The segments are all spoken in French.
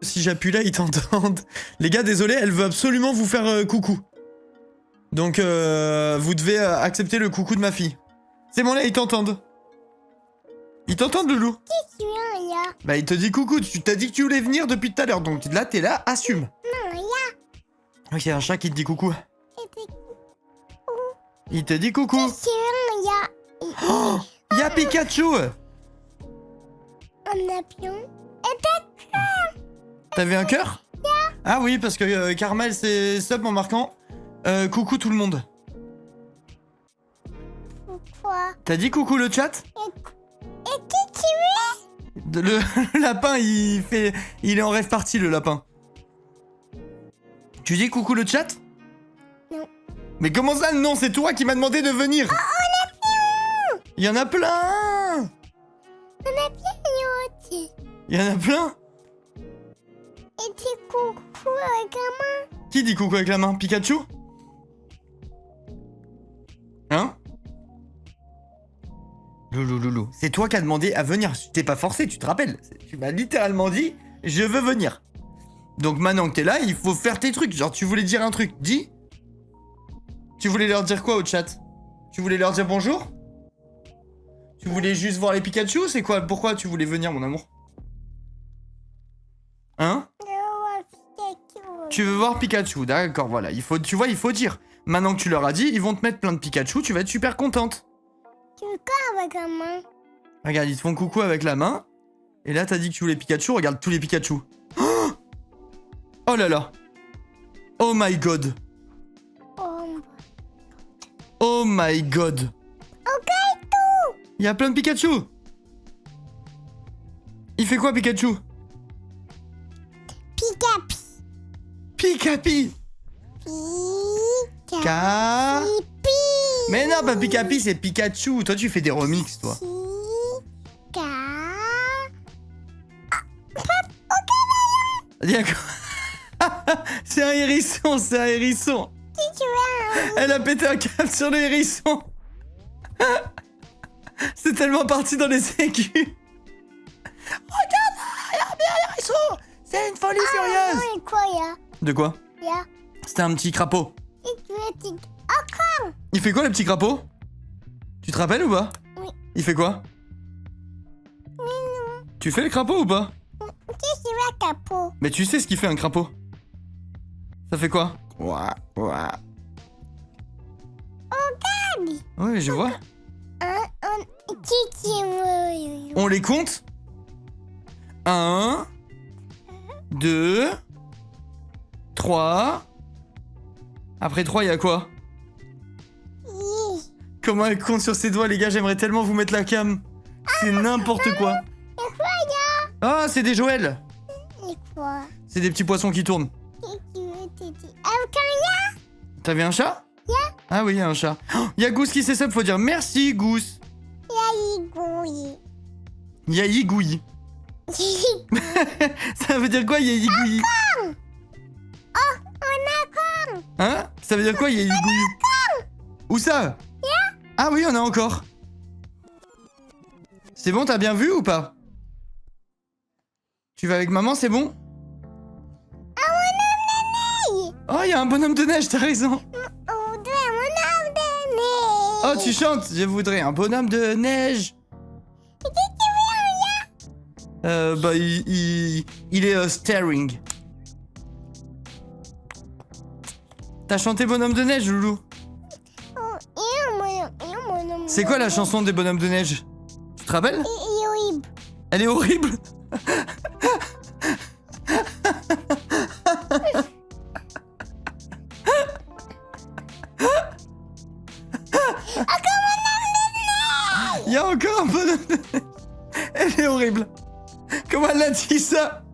Si j'appuie là, ils t'entendent. Les gars, désolé, elle veut absolument vous faire coucou. Donc, vous devez accepter le coucou de ma fille. C'est bon, là, ils t'entendent. Ils t'entendent, Loulou? Qu'est-ce que tu veux, là? Bah, il te dit coucou. Tu t'as dit que tu voulais venir depuis tout à l'heure. Donc là, t'es là, assume. Non, là. Ok, un chat qui te dit coucou. Il te dit coucou. Qu'est-ce que tu veux, là? Oh, y'a Pikachu. Un avion. T'avais un cœur? Ah oui, parce que Carmel c'est sub en marquant coucou tout le monde. Pourquoi? T'as dit coucou le chat? Et qui tu es? Le lapin, il est en rêve party, le lapin. Tu dis coucou le chat? Non. Mais comment ça non? C'est toi qui m'as demandé de venir. Oh, un avion! Il y en a plein. Un avion, aussi. Il y en a plein. Et tu coucou avec la main. Qui dit coucou avec la main? Pikachu? Hein? Loulou, c'est toi qui as demandé à venir. Tu t'es pas forcé, tu te rappelles? Tu m'as littéralement dit, je veux venir. Donc maintenant que t'es là, il faut faire tes trucs. Genre, tu voulais dire un truc, dis. Tu voulais leur dire quoi au chat? Tu voulais leur dire bonjour? Tu voulais juste voir les Pikachu? C'est quoi? Pourquoi tu voulais venir, mon amour? Hein? Tu veux voir Pikachu, d'accord, voilà. Tu vois, il faut dire. Maintenant que tu leur as dit, ils vont te mettre plein de Pikachu, tu vas être super contente. Tu veux quoi avec la main? Regarde, ils te font coucou avec la main. Et là, t'as dit que tu voulais Pikachu, regarde tous les Pikachu. Oh, oh là là. Oh my god. Oh my god. Ok, tout. Il y a plein de Pikachu. Il fait quoi, Pikachu? Pikapi. Pikapi. Ka... Pipi. Mais non, pas Pikapi, c'est Pikachu. Toi, tu fais des remixes, toi. Pika. C'est un hérisson, c'est un hérisson. Si tu veux. Elle a pété un câble sur le hérisson. C'est tellement parti dans les sécus. Regarde, il y a un hérisson. C'est une folie furieuse. Non, et quoi, là? De quoi? Là. C'était un petit crapaud. Si tu veux, tu... Encore. Il fait quoi, le petit crapaud? Tu te rappelles ou pas? Oui. Il fait quoi? Tu fais le crapaud ou pas? Si tu veux, capot. Mais tu sais ce qu'il fait un crapaud? Ça fait quoi? Ouah, ouah. Regarde. Oui, je vois. Si tu veux. On les compte? 1, 2, 3. Après 3, il y a quoi? Comment elle compte sur ses doigts, les gars? J'aimerais tellement vous mettre la cam. C'est n'importe quoi. Et quoi, là? Ah, c'est des Joël. Et quoi? C'est des petits poissons qui tournent. Si tu veux, tu dis. Avec un là? T'avais un chat? Yeah. Ah oui, il y a un chat. Oh, il y a Goose qui s'est sub, faut dire merci, Goose. Yaïgouille. Yaïgouille. Ça veut dire quoi, Yaïgouille? Oh, on a encore. Hein? Ça veut dire quoi, Yaïgouille? Où ça? Ah oui, on a encore. C'est bon, t'as bien vu ou pas? Tu vas avec maman, c'est bon? Oh, il y a un bonhomme de neige, t'as raison. On voudrait un bonhomme de neige. Oh, tu chantes. Je voudrais un bonhomme de neige. Bah, il est staring. T'as chanté bonhomme de neige, Loulou? C'est quoi la chanson des bonhommes de neige? Tu te rappelles? Horrible. Elle est horrible. Il y a encore un bonhomme de neige. Elle est horrible. Comment elle a dit ça?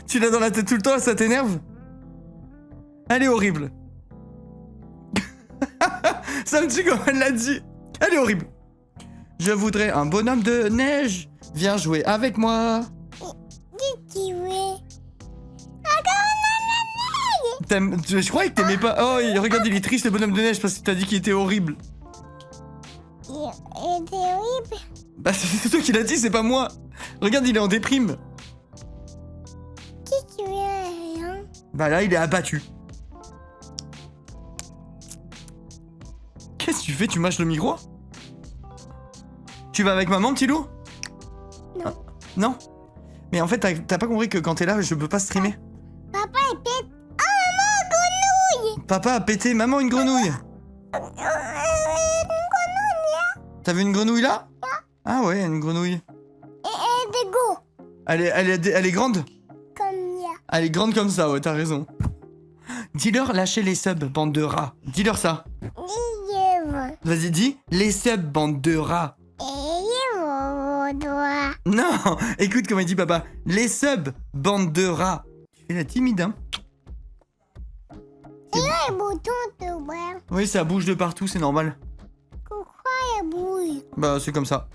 Tu l'as dans la tête tout le temps, ça t'énerve? Elle est horrible. Ça me tue comment elle l'a dit. Elle est horrible. Je voudrais un bonhomme de neige. Viens jouer avec moi. Tu veux. Je croyais que t'aimais pas. Oh, regarde, il est triste le bonhomme de neige parce que t'as dit qu'il était horrible. Il était horrible. Bah, c'est toi qui l'as dit, c'est pas moi. Regarde, il est en déprime. Bah là, il est abattu. Qu'est-ce que tu fais? Tu mâches le micro? Tu vas avec maman, petit loup? Non. Ah, non? Mais en fait, t'as pas compris que quand t'es là, je peux pas streamer. Papa est pète. Oh, maman, grenouille. Papa a pété maman une grenouille. T'as vu une grenouille là? Ah ouais, une grenouille. Et des go. Elle est grande? Comme ça. Elle est grande comme ça, ouais, t'as raison. Dis-leur lâchez les subs, bande de rats. Dis-leur ça. Livre. Vas-y, dis les subs, bande de rats. Et mon doigt. Non, écoute comment il dit papa. Les subs, bande de rats. Tu fais la timide, hein? Et là, le bouton de voir. Oui, ça bouge de partout, c'est normal. Pourquoi il bouge? Bah, c'est comme ça.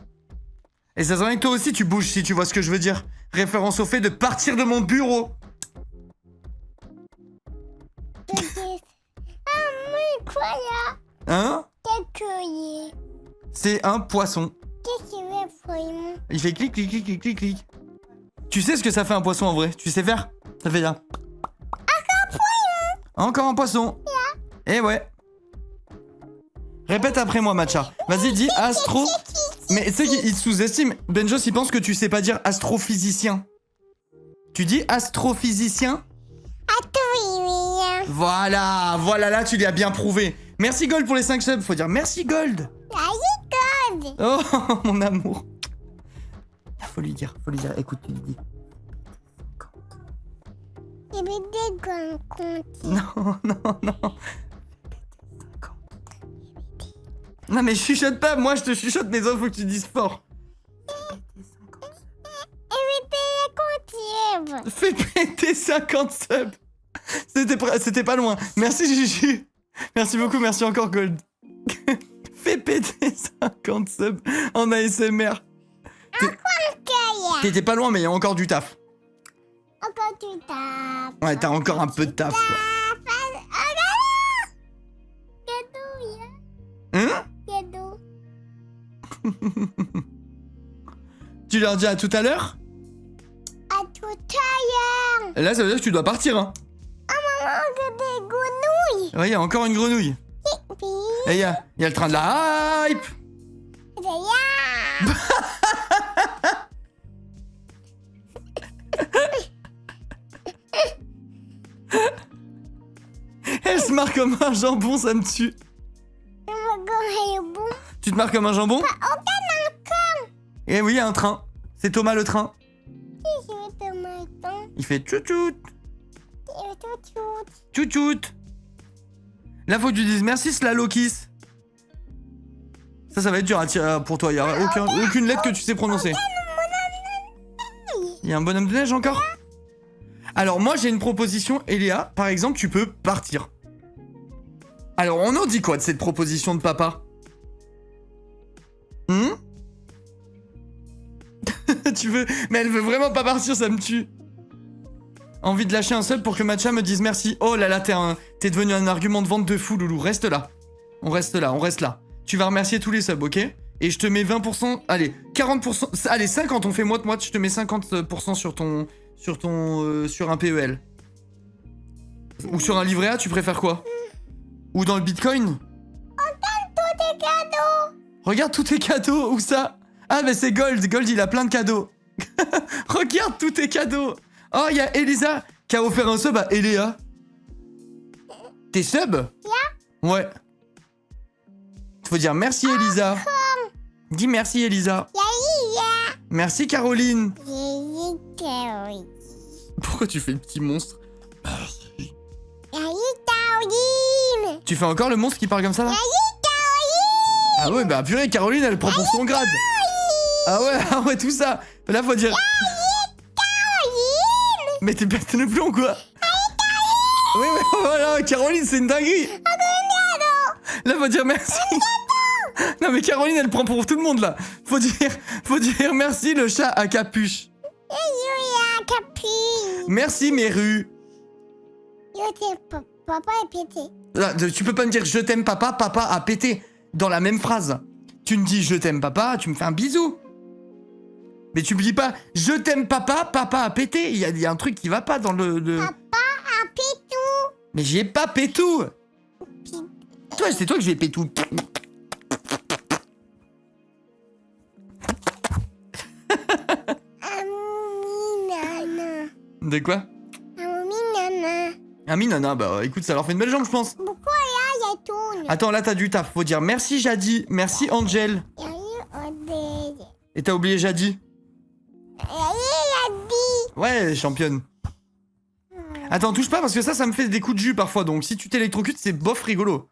Et ça serait que toi aussi tu bouges, si tu vois ce que je veux dire. Référence au fait de partir de mon bureau. Ah, mais quoi là? Hein? Qu'est-ce que C'est un poisson. Qu'est-ce qu'il veut pour moi? Il fait clic, clic, clic, clic, clic, clic. Tu sais ce que ça fait un poisson en vrai? Tu sais faire? Ça fait là. Encore un poisson. Eh ouais. Répète après moi, Matcha. Vas-y, dis astro. Mais tu sais qu'il te sous-estime. Benjos, il pense que tu sais pas dire astrophysicien. Tu dis astrophysicien? Voilà, voilà, là, tu l'as bien prouvé. Merci Gold pour les 5 subs. Faut dire merci Gold. Oh, mon amour. Faut lui dire. Écoute, tu lui dis. Il veut des gants comptés. Non. Non mais chuchote pas, moi je te chuchote, mais il faut que tu dises fort. Fais péter 50 subs. C'était pas loin. Merci Juju. Merci beaucoup, merci encore Gold. Fais péter 50 subs en ASMR. T'étais pas loin, mais il y a encore du taf. Encore tu tapes. Ouais, t'as encore un peu de taf. Quoi. Hein? Tu leur dis à tout à l'heure? À tout à l'heure. Et là, ça veut dire que tu dois partir, hein. Maman, que des grenouilles. Ouais, il y a encore une grenouille. Et il y a le train de la hype. Elle se marre comme un jambon, ça me tue. Tu te marres comme un jambon? Eh oui, il y a un train. C'est Thomas le train. Il fait tchou-tchout. Tchou-tchout. Là, faut que tu dises merci Slalokis. Ça va être dur à tirer pour toi. Il n'y a aucune lettre que tu sais prononcer. Il y a un bonhomme de neige encore? Alors, moi, j'ai une proposition, Eléa. Par exemple, tu peux partir. Alors, on en dit quoi de cette proposition de papa? Tu veux... Mais elle veut vraiment pas partir, ça me tue. Envie de lâcher un sub pour que Matcha me dise merci. Oh là là, t'es devenu un argument de vente de fou, Loulou. Reste là. On reste là. Tu vas remercier tous les subs, ok? Et je te mets 20%... Allez, 40%... Allez, 50, on fait moite-moite. Je te mets 50% sur un PEL. Ou sur un livret A, tu préfères quoi? Ou dans le Bitcoin? Regarde tous tes cadeaux, où ça? Ah mais c'est Gold, il a plein de cadeaux. Regarde tous tes cadeaux. Oh, il y a Elisa qui a offert un sub à Eléa. T'es sub? Ouais. Faut dire merci Elisa. Dis merci Elisa. Merci Caroline. Pourquoi tu fais le petit monstre? Tu fais encore le monstre qui parle comme ça là? Ah ouais, bah purée, Caroline, elle prend pour son grade. Ah ouais, tout ça. Là, faut dire... Mais t'es bête de plomb, quoi. Oui, voilà, Caroline, c'est une dinguerie. Là, faut dire merci. Non, mais Caroline, elle prend pour tout le monde, là. Faut dire merci, le chat à capuche. Merci, Méru. Papa est pété. Là, tu peux pas me dire je t'aime papa, papa a pété. Dans la même phrase. Tu me dis je t'aime papa, tu me fais un bisou. Mais tu me dis pas je t'aime papa, papa a pété. Il y a un truc qui va pas dans le... Papa a pété. Mais j'ai pas pétou. Toi, c'est toi que je vais pétou. Nana. De quoi? Nana. Ami nana, bah écoute, ça leur fait une belle jambe, je pense. Pourquoi là, il y a tout? Attends, là, t'as du taf. Faut dire merci, Jadi. Merci, Angel. Il y a eu un dé. Et t'as oublié Jadi. Il a dit. Ouais, championne. Attends, touche pas parce que ça me fait des coups de jus parfois. Donc si tu t'électrocutes, c'est bof rigolo.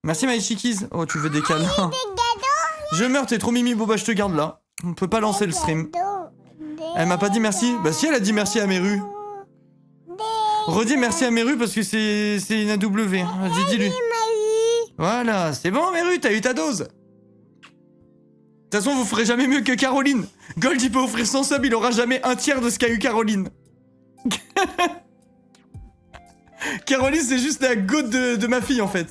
Merci, my chickies. Oh, tu veux des câlins. Des gâteaux. Je meurs, t'es trop mimi, Boba, je te garde là. On peut pas lancer le stream. Elle m'a pas dit merci. Bah si, elle a dit merci à Meru. Redis merci à Meru parce que c'est une AW. Vas-y, dis-lui. Voilà, c'est bon, Meru, t'as eu ta dose. De toute façon, vous ferez jamais mieux que Caroline. Gold, il peut offrir 100 subs, il aura jamais un tiers de ce qu'a eu Caroline. Caroline, c'est juste la goutte de ma fille, en fait.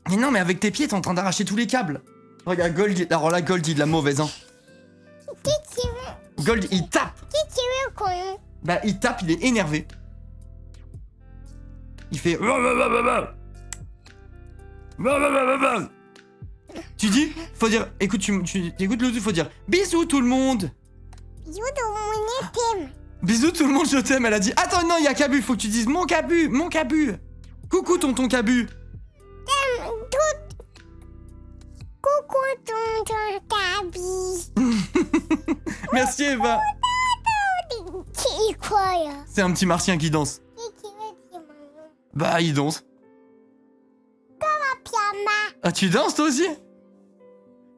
Mais non, mais avec tes pieds, t'es en train d'arracher tous les câbles. Regarde, Gold, alors là, Gold, il est de la mauvaise, hein. Gold, il tape. Bah, il tape, il est énervé. Il fait... Tu dis, faut dire, écoute, tu écoutes le tout, faut dire bisous tout le monde. Bisous tout le monde, je t'aime. Bisous tout le monde, je t'aime. Elle a dit, attends, non, il y a Cabu, faut que tu dises mon Cabu, mon Cabu. Coucou tonton Cabu. Coucou tonton Cabi. Merci Eva. C'est quoi là? C'est un petit martien qui danse. Bah, il danse. Pyjama. Ah, tu danses toi aussi?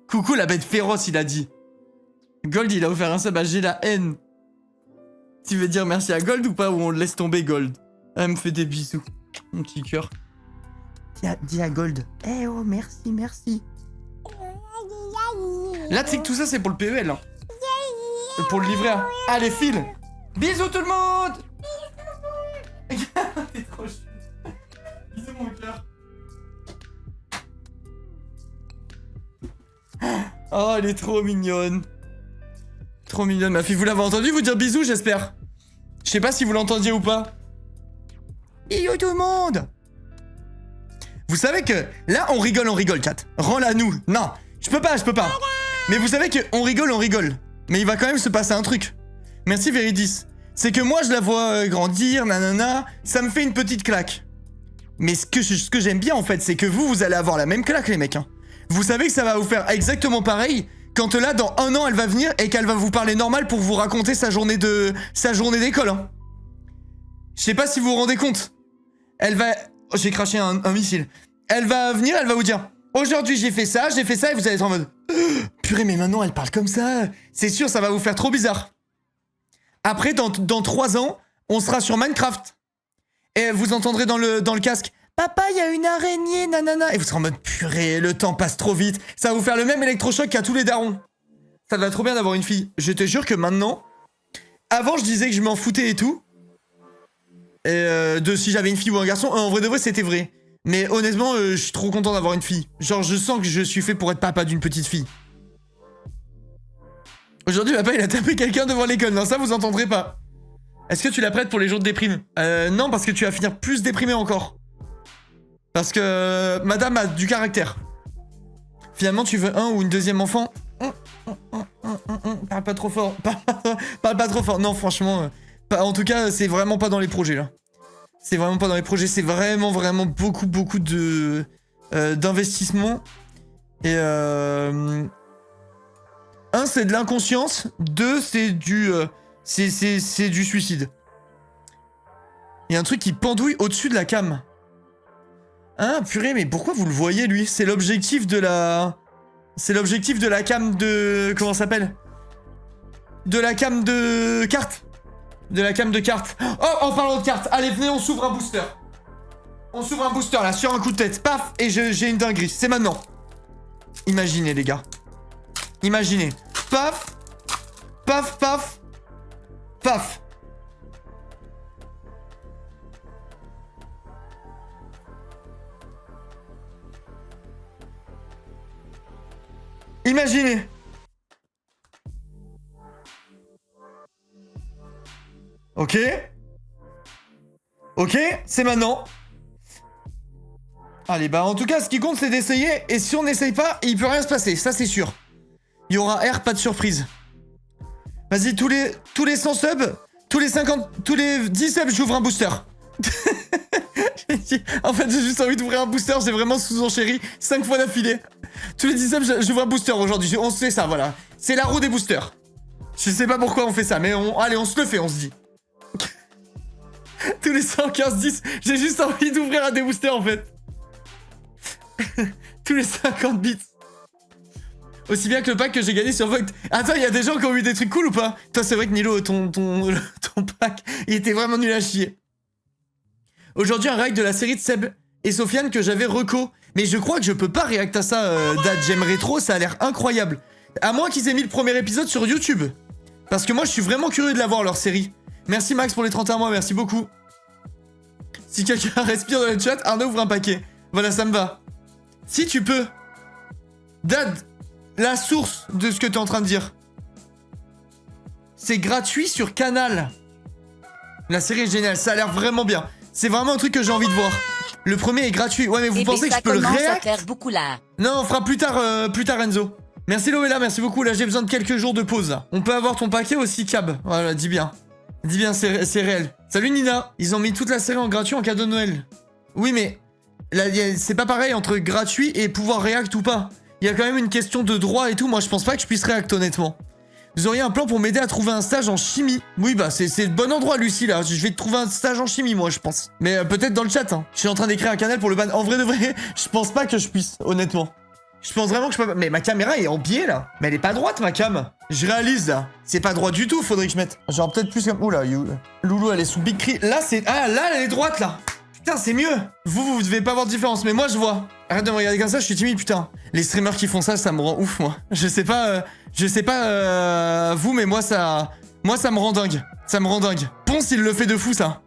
Coucou la bête féroce, il a dit. Gold, il a offert un sub à J'ai la haine. Tu veux dire merci à Gold ou pas, ou on le laisse tomber Gold? Elle me fait des bisous. Mon petit cœur. Dis à Gold. Eh oh, merci, merci. Là, tu sais que tout ça, c'est pour le PEL. Hein. Pour le livret A. Allez, file. Bisous tout le monde. T'es trop chou. Bisous mon cœur. Oh, elle est trop mignonne. Trop mignonne, ma fille. Vous l'avez entendu vous dire bisous, j'espère. Je sais pas si vous l'entendiez ou pas. Bisous tout le monde. Vous savez que... Là, on rigole, chat. Rends-la nous. Non, je peux pas. Mais vous savez que on rigole. Mais il va quand même se passer un truc. Merci, Veridis. C'est que moi, je la vois grandir, nanana. Ça me fait une petite claque. Mais ce que j'aime bien, en fait, c'est que vous allez avoir la même claque, les mecs. Hein. Vous savez que ça va vous faire exactement pareil quand là, dans 1 an, elle va venir et qu'elle va vous parler normal pour vous raconter sa journée d'école. Hein. Je sais pas si vous vous rendez compte. Elle va... Oh, j'ai craché un missile. Elle va venir, elle va vous dire aujourd'hui j'ai fait ça, et vous allez être en mode purée, mais maintenant elle parle comme ça. C'est sûr, ça va vous faire trop bizarre. Après, dans 3 ans, on sera sur Minecraft. Et vous entendrez dans le casque papa, il y a une araignée, nanana. Et vous serez en mode purée, le temps passe trop vite. Ça va vous faire le même électrochoc qu'à tous les darons. Ça va trop bien d'avoir une fille. Je te jure que maintenant, avant je disais que je m'en foutais et tout. Et de si j'avais une fille ou un garçon, en vrai de vrai c'était vrai. Mais honnêtement, je suis trop content d'avoir une fille. Genre je sens que je suis fait pour être papa d'une petite fille. Aujourd'hui papa il a tapé quelqu'un devant l'école, non ça vous entendrez pas. Est-ce que tu la prêtes pour les jours de déprime? Non, parce que tu vas finir plus déprimé encore. Parce que madame a du caractère. Finalement tu veux un ou une deuxième enfant? Parle pas trop fort. Parle pas trop fort. Non franchement... En tout cas, c'est vraiment pas dans les projets, là. C'est vraiment pas dans les projets. C'est vraiment beaucoup de... d'investissement. Et un, c'est de l'inconscience. 2, c'est du... c'est du suicide. Il y a un truc qui pendouille au-dessus de la cam. Hein, purée, mais pourquoi vous le voyez, lui? C'est l'objectif de la... C'est l'objectif de la cam de... Comment ça s'appelle? De la cam de... carte. De la cam de carte. Oh, en parlant de carte, allez, venez, on s'ouvre un booster. On s'ouvre un booster, là, sur un coup de tête. Paf, et j'ai une dinguerie. C'est maintenant. Imaginez, les gars. Imaginez. Paf. Paf, paf. Paf. Imaginez. Ok. Ok, c'est maintenant. Allez, bah en tout cas, ce qui compte, c'est d'essayer. Et si on n'essaye pas, il peut rien se passer, ça c'est sûr. Il y aura R, pas de surprise. Vas-y, tous les 100 subs, tous les 10 subs, j'ouvre un booster. En fait, j'ai juste envie d'ouvrir un booster, j'ai vraiment sous-enchéri 5 fois d'affilée. Tous les 10 subs, j'ouvre un booster aujourd'hui. On se fait ça, voilà. C'est la roue des boosters. Je sais pas pourquoi on fait ça, mais allez, on se le fait, on se dit. Tous les 115, 10, j'ai juste envie d'ouvrir un des boosters, en fait. Tous les 50 bits. Aussi bien que le pack que j'ai gagné sur Vogt. Attends, il y a des gens qui ont eu des trucs cool ou pas? Toi, c'est vrai que Nilo, ton pack, il était vraiment nul à chier. Aujourd'hui, un react de la série de Seb et Sofiane que j'avais reco. Mais je crois que je peux pas react à ça, Dad. J'aimerais trop, ça a l'air incroyable. À moins qu'ils aient mis le premier épisode sur YouTube. Parce que moi, je suis vraiment curieux de la voir, leur série. Merci Max pour les 31 mois, merci beaucoup. Si quelqu'un respire dans le chat, Arnaud ouvre un paquet. Voilà, ça me va. Si tu peux. Dad, la source de ce que tu es en train de dire. C'est gratuit sur Canal. La série est géniale, ça a l'air vraiment bien. C'est vraiment un truc que j'ai envie de voir. Le premier est gratuit. Ouais, mais vous pensez que je peux le react? Beaucoup là. Non, on fera plus tard Enzo. Merci Loella, merci beaucoup. Là, j'ai besoin de quelques jours de pause. Là. On peut avoir ton paquet aussi, Cab. Voilà, dis bien. Dis bien, c'est réel. Salut Nina. Ils ont mis toute la série en gratuit en cadeau de Noël. Oui, mais là, c'est pas pareil entre gratuit et pouvoir react ou pas. Il y a quand même une question de droit et tout. Moi, je pense pas que je puisse react, honnêtement. Vous auriez un plan pour m'aider à trouver un stage en chimie? Oui, bah, c'est le bon endroit, Lucie, là. Je vais te trouver un stage en chimie, moi, je pense. Mais peut-être dans le chat, hein. Je suis en train d'écrire un canal pour le ban. En vrai de vrai, je pense pas que je puisse, honnêtement. Je pense vraiment que je peux pas... Mais ma caméra est en biais, là. Mais elle est pas droite, ma cam. Je réalise, là. C'est pas droit du tout, faudrait que je mette. Genre, peut-être plus comme... Oula, Loulou, elle est sous Big Cri. Là, c'est... Ah, là, elle est droite, là. Putain, c'est mieux. Vous devez pas voir de différence, mais moi, je vois. Arrête de me regarder comme ça, je suis timide, putain. Les streamers qui font ça, ça me rend ouf, moi. Je sais pas, vous, mais moi, ça me rend dingue. Ça me rend dingue. Ponce, il le fait de fou, ça.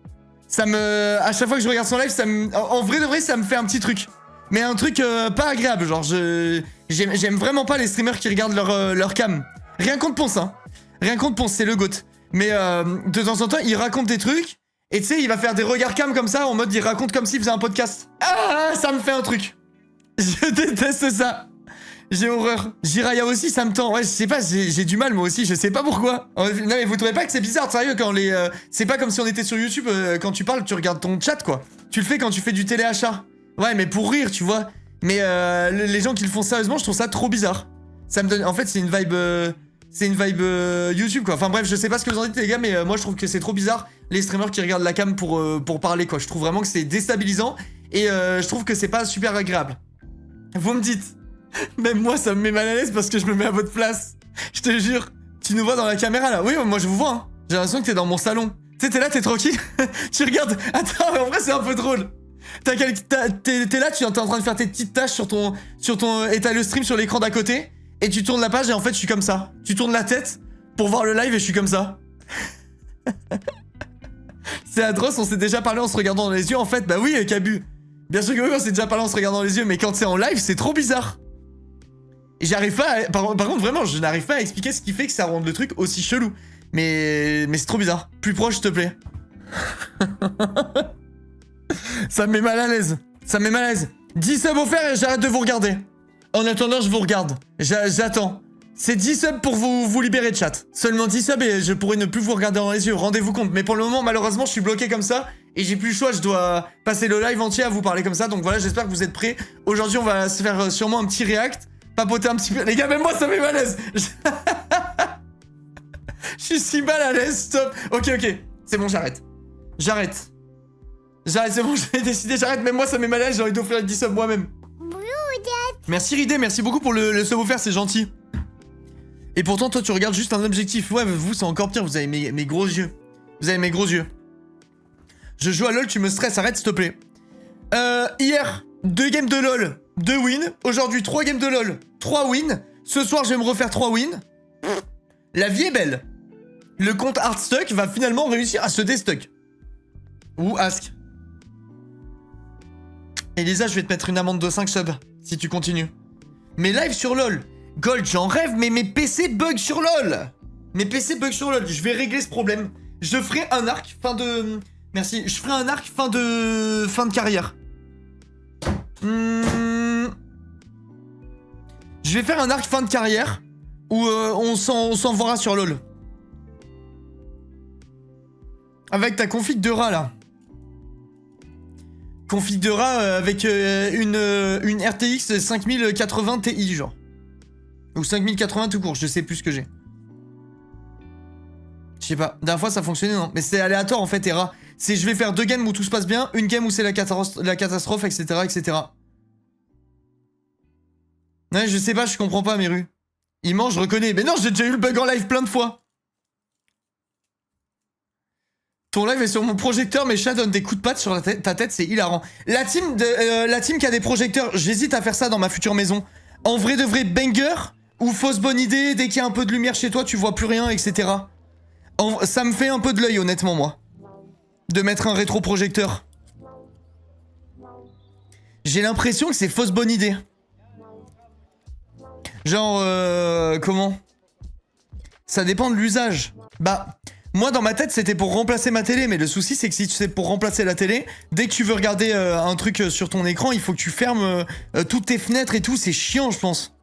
Ça me... À chaque fois que je regarde son live, ça me... En vrai de vrai, ça me fait un petit truc. Mais un truc pas agréable, genre, j'aime vraiment pas les streamers qui regardent leur cam. Rien contre Ponce, hein. Rien contre Ponce, c'est le GOAT. Mais de temps en temps, il raconte des trucs. Et tu sais, il va faire des regards cam comme ça, en mode il raconte comme s'il faisait un podcast. Ah, ça me fait un truc. Je déteste ça. J'ai horreur. Jiraya aussi, ça me tend. Ouais, je sais pas, j'ai du mal moi aussi, je sais pas pourquoi. Non mais vous trouvez pas que c'est bizarre, sérieux, quand les... c'est pas comme si on était sur YouTube, quand tu parles, tu regardes ton chat, quoi. Tu le fais quand tu fais du téléachat. Ouais, mais pour rire, tu vois. Mais les gens qui le font sérieusement, je trouve ça trop bizarre. Ça me donne... En fait, c'est une vibe... YouTube, quoi. Enfin bref, je sais pas ce que vous en dites, les gars, mais moi, je trouve que c'est trop bizarre, les streamers qui regardent la cam pour parler, quoi. Je trouve vraiment que c'est déstabilisant, et je trouve que c'est pas super agréable. Vous me dites... Même moi, ça me met mal à l'aise parce que je me mets à votre place. Je te jure. Tu nous vois dans la caméra, là. Oui, moi, je vous vois, hein. J'ai l'impression que t'es dans mon salon. Tu sais, t'es là, t'es tranquille. Tu regardes... Attends, mais en vrai, c'est un peu drôle. T'es là, tu es en train de faire tes petites tâches sur ton... Et t'as le stream sur l'écran d'à côté. Et tu tournes la page et en fait, je suis comme ça. Tu tournes la tête pour voir le live et je suis comme ça. C'est atroce, on s'est déjà parlé en se regardant dans les yeux. En fait, bah oui, Cabu. Bien sûr que oui, on s'est déjà parlé en se regardant dans les yeux. Mais quand c'est en live, c'est trop bizarre. Et j'arrive pas à... Par contre, vraiment, je n'arrive pas à expliquer ce qui fait que ça rende le truc aussi chelou. Mais c'est trop bizarre. Plus proche, s'il te plaît. Ça me met mal à l'aise. Ça me met mal à l'aise. 10 subs offerts et j'arrête de vous regarder. En attendant, je vous regarde. J'attends. C'est 10 subs pour vous libérer de chat. Seulement 10 subs et je pourrai ne plus vous regarder dans les yeux. Rendez-vous compte. Mais pour le moment, malheureusement, je suis bloqué comme ça. Et j'ai plus le choix. Je dois passer le live entier à vous parler comme ça. Donc voilà, j'espère que vous êtes prêts. Aujourd'hui, on va se faire sûrement un petit react. Papoter un petit peu. Les gars, même moi, ça me met mal à l'aise. Je suis si mal à l'aise. Stop. Ok. C'est bon, j'arrête. J'arrête, c'est bon, j'ai décidé, j'arrête. Même moi, ça met mal à l'aise. J'ai envie d'offrir les 10 subs moi-même. Merci Ridé, merci beaucoup pour le sub offert, c'est gentil. Et pourtant, toi, tu regardes juste un objectif. Ouais, vous, c'est encore pire, vous avez mes gros yeux. Vous avez mes gros yeux. Je joue à LoL, tu me stresses, arrête, s'il te plaît. Hier, 2 games de LoL, 2 wins. Aujourd'hui, 3 games de LoL, 3 wins. Ce soir, je vais me refaire 3 wins. La vie est belle. Le compte Heartstuck va finalement réussir à se déstuck. Ou Ask. Elisa, je vais te mettre une amende de 5 subs, si tu continues. Mes lives sur LoL. Gold, j'en rêve, mais mes PC bug sur LoL. Mes PC bug sur LoL. Je vais régler ce problème. Je ferai un arc, fin de Merci. Je ferai un arc fin de carrière. Je vais faire un arc fin de carrière où on s'envoiera sur LoL. Avec ta config de rat là. Config de rat avec une RTX 5080 Ti genre. Ou 5080 tout court, je sais plus ce que j'ai. Je sais pas, la dernière fois ça fonctionnait non. Mais c'est aléatoire en fait et rat. C'est je vais faire 2 games où tout se passe bien, une game où c'est la catastrophe, etc., etc. Ouais, je sais pas, je comprends pas, Meru. Il mange, je reconnais. Mais non, j'ai déjà eu le bug en live plein de fois. Ton live est sur mon projecteur, mes chats donnent des coups de patte sur ta tête, c'est hilarant. La team qui a des projecteurs, j'hésite à faire ça dans ma future maison. En vrai de vrai, banger ou fausse bonne idée, dès qu'il y a un peu de lumière chez toi, tu vois plus rien, etc. Ça me fait un peu de l'œil, honnêtement, moi. De mettre un rétroprojecteur. J'ai l'impression que c'est fausse bonne idée. Genre, comment? Ça dépend de l'usage. Bah, moi dans ma tête c'était pour remplacer ma télé, mais le souci c'est que si c'est pour remplacer la télé, dès que tu veux regarder un truc sur ton écran, il faut que tu fermes toutes tes fenêtres et tout, c'est chiant je pense.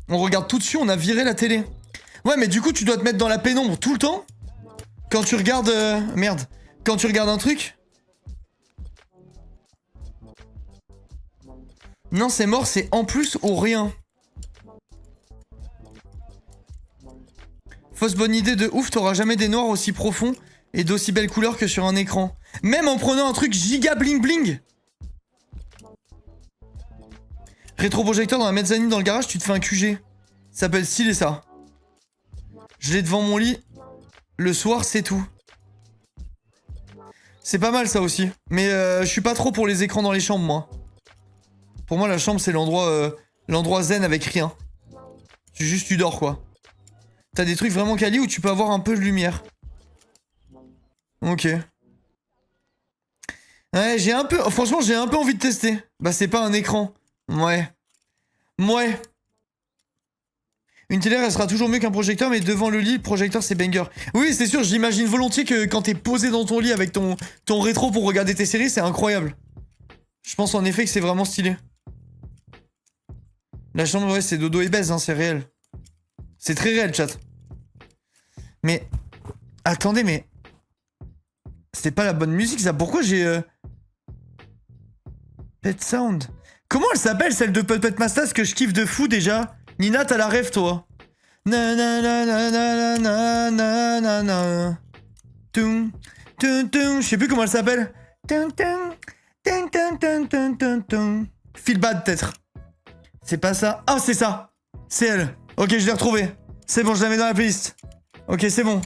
On regarde tout dessus, on a viré la télé. Ouais mais du coup tu dois te mettre dans la pénombre tout le temps. Quand tu regardes... merde. Quand tu regardes un truc... Non, c'est mort, c'est en plus ou rien. Fausse bonne idée de ouf, t'auras jamais des noirs aussi profonds et d'aussi belles couleurs que sur un écran. Même en prenant un truc giga bling bling. Rétroprojecteur dans la mezzanine dans le garage, tu te fais un QG. Ça peut être stylé ça. Je l'ai devant mon lit. Le soir, c'est tout. C'est pas mal ça aussi. Mais je suis pas trop pour les écrans dans les chambres, moi. Pour moi, la chambre, c'est l'endroit zen avec rien. Juste, tu dors, quoi. T'as des trucs vraiment quali où tu peux avoir un peu de lumière. Ok. Ouais, j'ai un peu... Franchement, j'ai un peu envie de tester. Bah, c'est pas un écran. Ouais. Ouais. Une télé restera toujours mieux qu'un projecteur, mais devant le lit, le projecteur, c'est banger. Oui, c'est sûr, j'imagine volontiers que quand t'es posé dans ton lit avec ton rétro pour regarder tes séries, c'est incroyable. Je pense en effet que c'est vraiment stylé. La chambre, ouais, c'est dodo et baise, hein, c'est réel. C'est très réel, chat. Mais... Attendez, mais... C'est pas la bonne musique, ça. Pourquoi j'ai... Pet Sound. Comment elle s'appelle, celle de Puppet Master que je kiffe de fou, déjà? Nina, t'as la rêve, toi. Na na na na na na na na na. Tum, tum, tum. Je sais plus comment elle s'appelle. Tum, tum, tum, tum, tum, tum, tum, tum. Feel Bad, peut-être. C'est pas ça. Ah, c'est ça. C'est elle. Ok, je l'ai retrouvée. C'est bon, je la mets dans la playlist. Ok, c'est bon.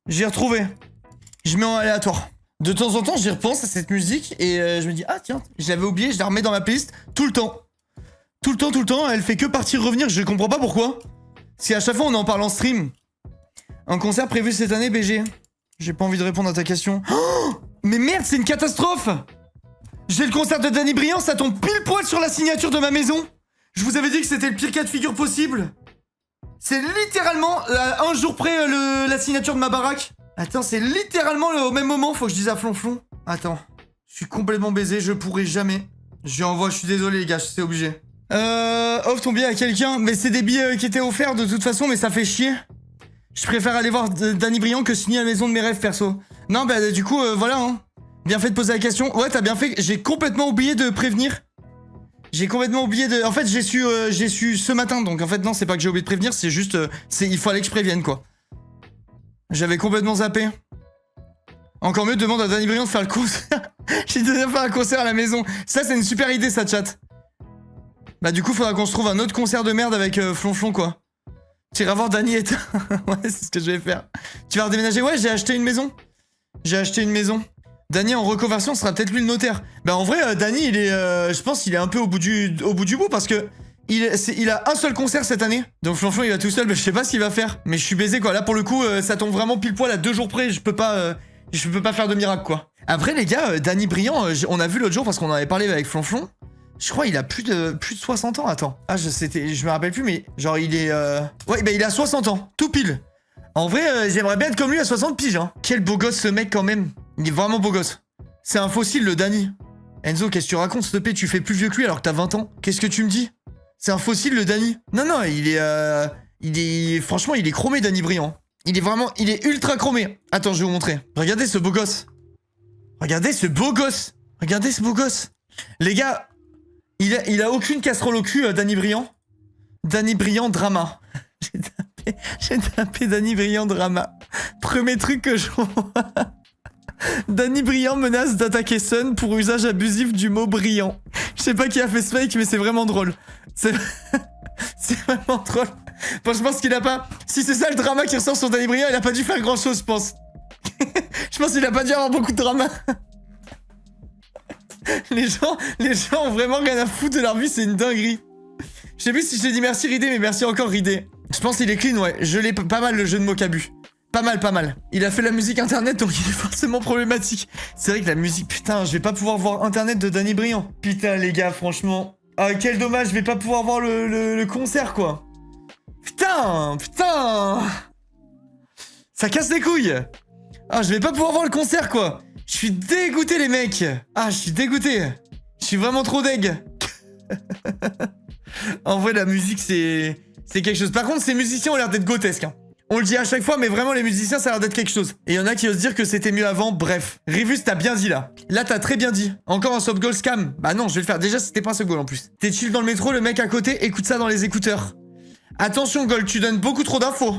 J'ai retrouvé. Je mets en aléatoire. De temps en temps, j'y repense à cette musique et je me dis, ah tiens, je l'avais oublié, je la remets dans ma playlist tout le temps. Tout le temps, elle fait que partir-revenir, je comprends pas pourquoi. Si à chaque fois on en parle en stream. Un concert prévu cette année, BG. J'ai pas envie de répondre à ta question. Oh, mais merde, c'est une catastrophe. J'ai le concert de Danny Briand, ça tombe pile poil sur la signature de ma maison. Je vous avais dit que c'était le pire cas de figure possible. C'est littéralement un jour près la signature de ma baraque. Attends, c'est littéralement au même moment, faut que je dise à Flonflon. Attends, je suis complètement baisé, je pourrai jamais. Je lui envoie, je suis désolé les gars, c'est obligé. Offre ton billet à quelqu'un, mais c'est des billets qui étaient offerts de toute façon, mais ça fait chier. Je préfère aller voir Danny Briand que signer la maison de mes rêves perso. Non, bah du coup, voilà, hein. Bien fait de poser la question. Ouais, t'as bien fait, j'ai complètement oublié de prévenir. J'ai complètement oublié de... En fait, j'ai su ce matin, donc en fait, non, c'est pas que j'ai oublié de prévenir, c'est juste... il fallait que je prévienne, quoi. J'avais complètement zappé. Encore mieux, demande à Danny Briand de faire le concert. J'ai déjà fait un concert à la maison. Ça, c'est une super idée, ça, chat. Bah, du coup, faudra qu'on se trouve un autre concert de merde avec Flonflon, quoi. Tu iras voir Danny et... Ouais, c'est ce que je vais faire. Tu vas redéménager? Ouais, j'ai acheté une maison. J'ai acheté une maison. Danny en reconversion sera peut-être lui le notaire. Bah, en vrai, Danny, il est... je pense qu'il est un peu au bout du bout parce que... Il a un seul concert cette année. Donc Flonflon il va tout seul, mais je sais pas ce qu'il va faire. Mais je suis baisé quoi. Là pour le coup ça tombe vraiment pile poil à 2 jours près. Je peux pas faire de miracle quoi. Après les gars, Danny Briand, on a vu l'autre jour parce qu'on en avait parlé avec Flonflon. Je crois il a plus de 60 ans. Attends. Ah je me rappelle plus mais genre il est... Ouais bah il a 60 ans. Tout pile. En vrai, j'aimerais bien être comme lui à 60 piges, hein. Quel beau gosse ce mec quand même. Il est vraiment beau gosse. C'est un fossile le Danny. Enzo, qu'est-ce que tu racontes, s'il te plaît? Tu fais plus vieux que lui alors que t'as 20 ans. Qu'est-ce que tu me dis? C'est un fossile le Danny. Non, non, il est... Franchement, il est chromé, Danny Briand. Il est ultra chromé. Attends, je vais vous montrer. Regardez ce beau gosse. Regardez ce beau gosse. Regardez ce beau gosse. Les gars, il a aucune casserole au cul, Danny Briand. Danny Briand drama. J'ai tapé Danny Briand drama. Premier truc que je vois. Danny Briand menace d'attaquer Sun pour usage abusif du mot brillant. Je sais pas qui a fait ce fake, mais c'est vraiment drôle. C'est vraiment drôle. Bon, je pense qu'il a pas... Si c'est ça le drama qui ressort sur Danny Briand, il a pas dû faire grand chose, je pense. Je pense qu'il a pas dû avoir beaucoup de drama. Les gens ont vraiment rien à foutre de leur vie, c'est une dinguerie. Je sais plus si je t'ai dit merci Ridé, mais merci encore Ridé. Je pense qu'il est clean, ouais. Je l'ai pas mal le jeu de mots Cabu. Pas mal, pas mal. Il a fait la musique internet, donc il est forcément problématique. C'est vrai que la musique... Putain, je vais pas pouvoir voir internet de Danny Briand. Putain, les gars, franchement... Ah, quel dommage, je vais pas pouvoir voir le concert, quoi. Putain, putain. Ça casse les couilles. Ah, je vais pas pouvoir voir le concert, quoi. Je suis dégoûté, les mecs. Ah, je suis dégoûté. Je suis vraiment trop deg. En vrai, la musique, c'est quelque chose. Par contre, ces musiciens ont l'air d'être grotesques, hein. On le dit à chaque fois, mais vraiment, les musiciens, ça a l'air d'être quelque chose. Et il y en a qui osent dire que c'était mieux avant, bref. Rivus, t'as bien dit, là. Là, t'as très bien dit. Encore un soft goal scam. Bah non, je vais le faire. Déjà, c'était pas un soft goal, en plus. T'es chill dans le métro, le mec à côté, écoute ça dans les écouteurs. Attention, Gold, tu donnes beaucoup trop d'infos.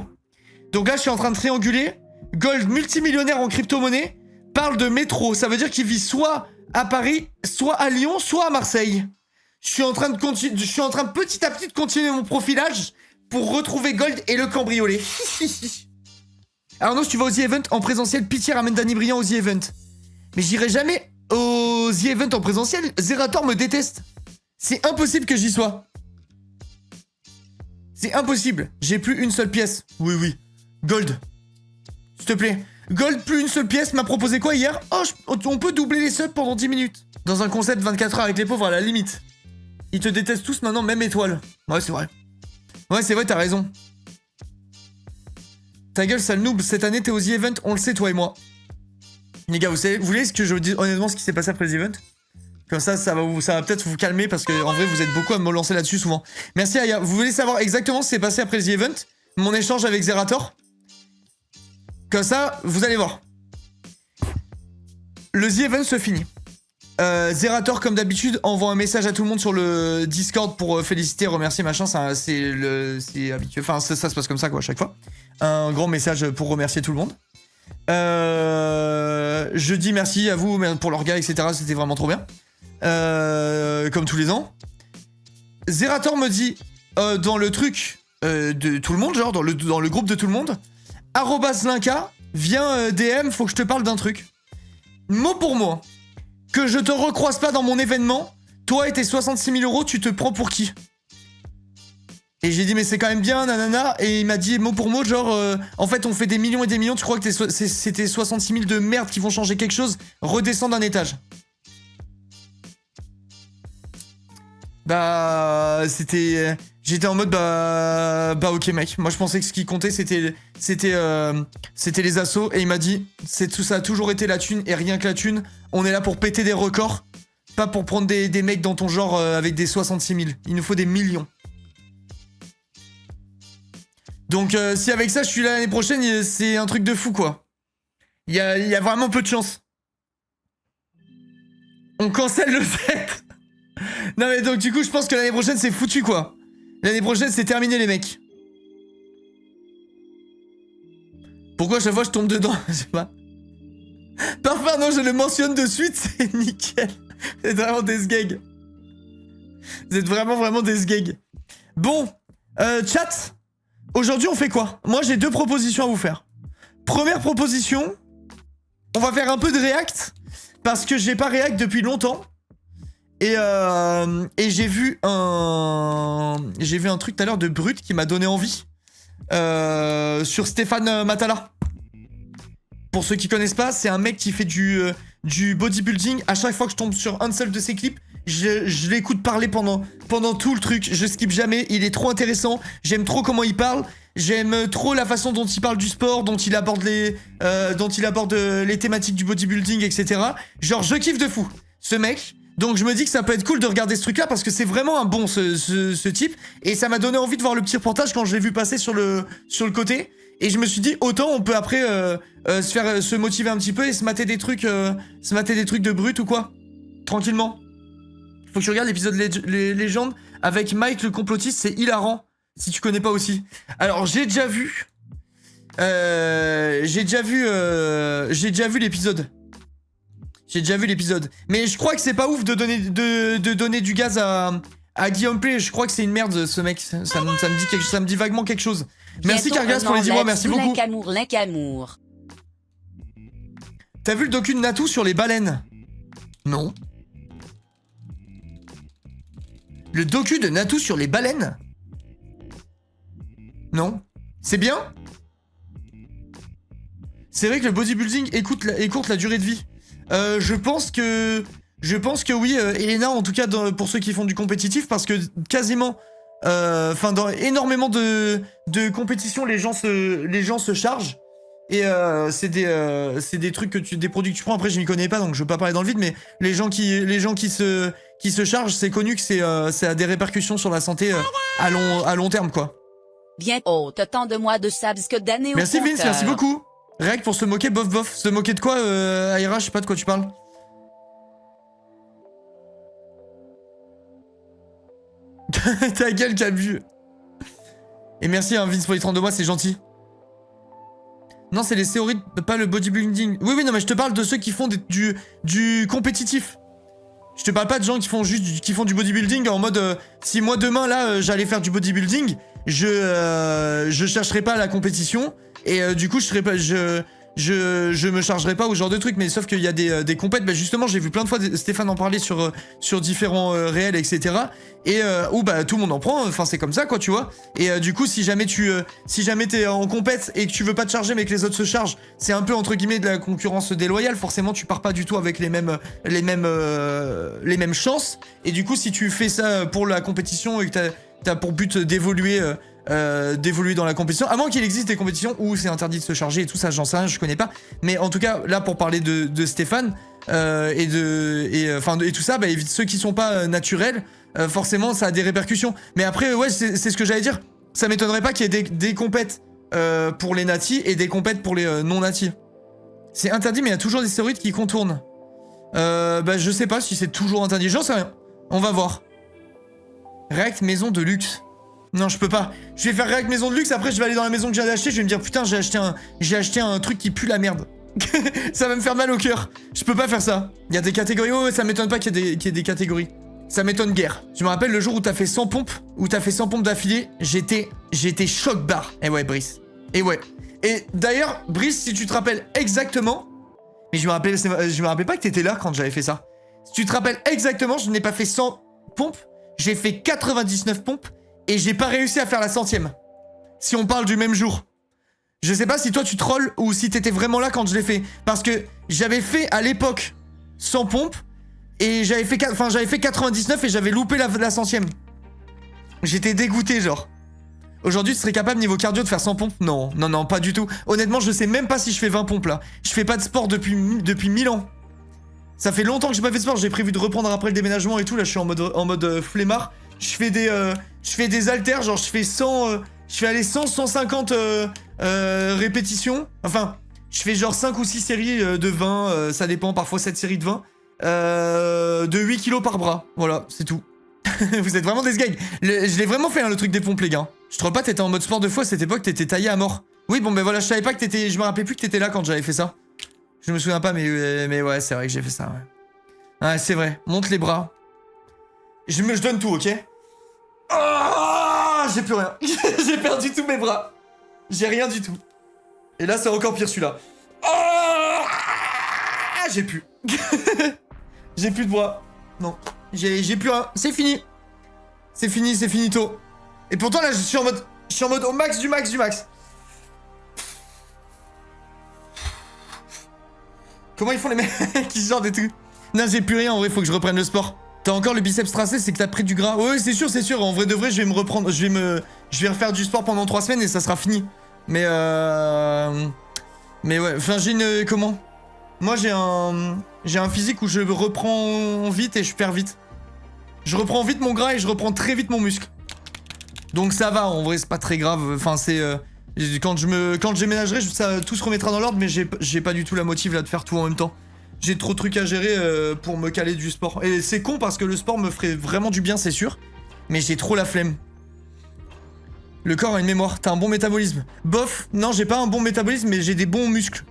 Donc là, je suis en train de trianguler. Gold, multimillionnaire en crypto-monnaie, parle de métro. Ça veut dire qu'il vit soit à Paris, soit à Lyon, soit à Marseille. Je suis en train petit à petit de continuer mon profilage pour retrouver Gold et le cambrioler. Alors non, si tu vas au The Event en présentiel, pitié ramène Danny Briand au The Event. Mais j'irai jamais au The Event en présentiel. Zerator me déteste. C'est impossible que j'y sois. C'est impossible. J'ai plus une seule pièce. Oui, oui. Gold. S'il te plaît. Gold, plus une seule pièce, m'a proposé quoi hier? Oh, on peut doubler les subs pendant 10 minutes. Dans un concept 24 heures avec les pauvres, à la limite. Ils te détestent tous maintenant, même étoile. Ouais, c'est vrai. Ouais, c'est vrai, t'as raison. Ta gueule, sale noob. Cette année, t'es au The Event, on le sait, toi et moi. Les gars, vous voulez ce que je vous dis honnêtement ce qui s'est passé après The Event? Comme ça, ça va peut-être vous calmer parce que en vrai, vous êtes beaucoup à me lancer là-dessus souvent. Merci, Aya. Vous voulez savoir exactement ce qui s'est passé après The Event? Mon échange avec Zerator? Comme ça, vous allez voir. Le The Event se finit. Zerator, comme d'habitude, envoie un message à tout le monde sur le Discord pour féliciter, remercier, machin. C'est habituel. Enfin, ça se passe comme ça, quoi, à chaque fois. Un grand message pour remercier tout le monde. Je dis merci à vous pour l'orga, etc. C'était vraiment trop bien. Comme tous les ans. Zerator me dit dans le truc de tout le monde, genre dans le groupe de tout le monde, @Linka, viens DM, faut que je te parle d'un truc. Mot pour mot. Que je te recroise pas dans mon événement, toi et tes 66 000 euros, tu te prends pour qui? Et j'ai dit mais c'est quand même bien, nanana, et il m'a dit mot pour mot, genre, en fait on fait des millions et des millions, tu crois que c'était 66 000 de merde qui vont changer quelque chose? Redescends d'un étage. Bah, c'était... J'étais en mode, bah ok mec, moi je pensais que ce qui comptait c'était les assos, et il m'a dit, ça a toujours été la thune, et rien que la thune, on est là pour péter des records, pas pour prendre des mecs dans ton genre avec des 66 000, il nous faut des millions. Donc si avec ça je suis là l'année prochaine, c'est un truc de fou quoi. Il y a vraiment peu de chance. On cancelle le set. Non mais donc du coup je pense que l'année prochaine c'est foutu quoi. L'année prochaine c'est terminé les mecs. Pourquoi à chaque fois je tombe dedans? Je sais pas. Parfait, non je le mentionne de suite, c'est nickel. Vous êtes vraiment des sgags. Vous êtes vraiment des sgags. Bon, chat. Aujourd'hui on fait quoi? Moi j'ai deux propositions à vous faire. Première proposition, on va faire un peu de react. Parce que j'ai pas react depuis longtemps. Et j'ai vu un truc tout à l'heure de Brut qui m'a donné envie. Sur Stéphane Matala. Pour ceux qui connaissent pas, c'est un mec qui fait du bodybuilding. À chaque fois que je tombe sur un seul de ses clips, je l'écoute parler pendant tout le truc. Je skip jamais, il est trop intéressant. J'aime trop comment il parle. J'aime trop la façon dont il parle du sport, dont il aborde les thématiques du bodybuilding, etc. Genre, je kiffe de fou, ce mec. Donc je me dis que ça peut être cool de regarder ce truc-là parce que c'est vraiment un bon ce type. Et ça m'a donné envie de voir le petit reportage quand je l'ai vu passer sur le côté. Et je me suis dit, autant on peut après se motiver un petit peu et se mater des trucs de brut ou quoi. Tranquillement. Faut que je regarde l'épisode Légende avec Mike le complotiste, c'est hilarant. Si tu connais pas aussi. Alors j'ai déjà vu l'épisode. J'ai déjà vu l'épisode. Mais je crois que c'est pas ouf de donner du gaz à Guillaume Play. Je crois que c'est une merde ce mec. Ça me dit vaguement quelque chose. Merci Cargas pour les 10 mois, merci beaucoup. Linkamour. T'as vu le docu de Natou sur les baleines? Non. Le docu de Natou sur les baleines? Non. C'est bien? C'est vrai que le bodybuilding écourte la durée de vie. Je pense que oui, Elena, en tout cas pour ceux qui font du compétitif, parce que quasiment, dans énormément de compétitions, les gens se chargent. Et c'est des trucs des produits que tu prends. Après, je m'y connais pas, donc je veux pas parler dans le vide, mais les gens qui se chargent, c'est connu que ça a des répercussions sur la santé à long terme, quoi. Bien haute, tant de mois de sabs que d'années au Merci Vince, compteur. merci beaucoup. Règle pour se moquer, bof. Se moquer de quoi, Aira? Je sais pas de quoi tu parles. Ta gueule, Cabu. Et merci, hein, Vince, pour les 32 mois, c'est gentil. Non, c'est les théories, pas le bodybuilding. Oui, non, mais je te parle de ceux qui font du compétitif. Je te parle pas de gens qui font du bodybuilding en mode si moi demain là j'allais faire du bodybuilding, je chercherais pas la compétition et du coup je me chargerais pas au genre de truc. Mais sauf qu'il y a des compètes, bah justement j'ai vu plein de fois Stéphane en parler sur différents réels, etc. Et où bah tout le monde en prend, enfin c'est comme ça quoi, tu vois. Et du coup si jamais t'es en compète et que tu veux pas te charger mais que les autres se chargent, c'est un peu entre guillemets de la concurrence déloyale. Forcément tu pars pas du tout avec les mêmes chances. Et du coup si tu fais ça pour la compétition et que t'as pour but d'évoluer dans la compétition, à moins qu'il existe des compétitions où c'est interdit de se charger et tout ça, j'en sais rien, je connais pas. Mais en tout cas là pour parler de Stéphane et tout ça, bah ceux qui sont pas naturels, forcément ça a des répercussions. Mais après ouais c'est ce que j'allais dire, ça m'étonnerait pas qu'il y ait des compètes pour les natis et des compètes pour les non natis. C'est interdit mais il y a toujours des stéroïdes qui contournent. Bah je sais pas si c'est toujours interdit, j'en sais rien, on va voir. Rect maison de luxe. Non, je peux pas. Je vais faire Rect maison de luxe, après je vais aller dans la maison que j'ai acheté, je vais me dire putain, j'ai acheté un truc qui pue la merde. Ça va me faire mal au cœur. Je peux pas faire ça. Il y a des catégories, ouais, ça m'étonne pas qu'il y ait des catégories. Ça m'étonne guère. Je me rappelle le jour où t'as fait 100 pompes, d'affilée, j'étais choc barre. Et ouais, Brice. Et ouais. Et d'ailleurs, Brice, si tu te rappelles exactement, mais je me rappelle pas que t'étais là quand j'avais fait ça. Si tu te rappelles exactement, je n'ai pas fait 100 pompes, j'ai fait 99 pompes et j'ai pas réussi à faire la 100e. Si on parle du même jour. Je sais pas si toi tu trolls ou si t'étais vraiment là quand je l'ai fait. Parce que j'avais fait à l'époque 100 pompes et j'avais fait 99 et j'avais loupé la 100e. J'étais dégoûté genre. Aujourd'hui tu serais capable niveau cardio de faire 100 pompes? Non, pas du tout. Honnêtement je sais même pas si je fais 20 pompes là. Je fais pas de sport depuis 1000 ans. Ça fait longtemps que j'ai pas fait de sport, j'ai prévu de reprendre après le déménagement et tout, là je suis en mode flemmard. Je fais des haltères, genre je fais aller 150 répétitions. Enfin, je fais genre 5 ou 6 séries de 20, ça dépend, parfois 7 séries de 20. De 8 kilos par bras, voilà, c'est tout. Vous êtes vraiment des sgags. Je l'ai vraiment fait hein, le truc des pompes les gars. Je te crois pas, t'étais en mode sport de fou à cette époque, t'étais taillé à mort. Oui bon ben voilà, je savais pas que t'étais, je me rappelais plus que t'étais là quand j'avais fait ça. Je me souviens pas mais ouais c'est vrai que j'ai fait ça ouais. Ouais c'est vrai, monte les bras. Je donne tout, ok? Oh, j'ai plus rien. J'ai perdu tous mes bras. J'ai rien du tout. Et là, c'est encore pire celui-là. Oh, j'ai plus. J'ai plus de bras. Non. J'ai plus rien. C'est fini. C'est finito. Et pourtant, là, je suis en mode au max du max. Comment ils font les mecs qui sortent des trucs? Non, j'ai plus rien. En vrai, faut que je reprenne le sport. T'as encore le biceps tracé, c'est que t'as pris du gras. Ouais, c'est sûr. En vrai de vrai, je vais Je vais refaire du sport pendant 3 semaines et ça sera fini. Mais ouais, enfin j'ai une... Comment? Moi j'ai un physique où je reprends vite et je perds vite. Je reprends vite mon gras et je reprends très vite mon muscle. Donc ça va, en vrai c'est pas très grave. Enfin c'est... quand je déménagerai, tout se remettra dans l'ordre, mais j'ai pas du tout la motive là de faire tout en même temps. J'ai trop de trucs à gérer pour me caler du sport. Et c'est con parce que le sport me ferait vraiment du bien, c'est sûr. Mais j'ai trop la flemme. Le corps a une mémoire, t'as un bon métabolisme. Bof, non j'ai pas un bon métabolisme, mais j'ai des bons muscles.